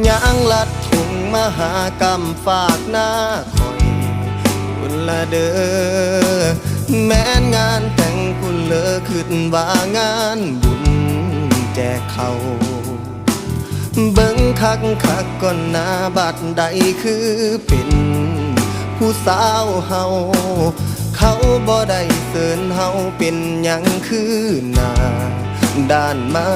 ยางลัดถุงมหากรรมฝากหน้าคอยคุณละเด้อแม้นงานแต่งคุณเลอขึ้นว่างานบุญแจกเขาเบิ่งคักคักก่อนหน้าบัดใดคือเป็นผู้สาวเฮาเขาบ่ได้เสิร์นเฮาเป็นหยังคือหน้าด้านมา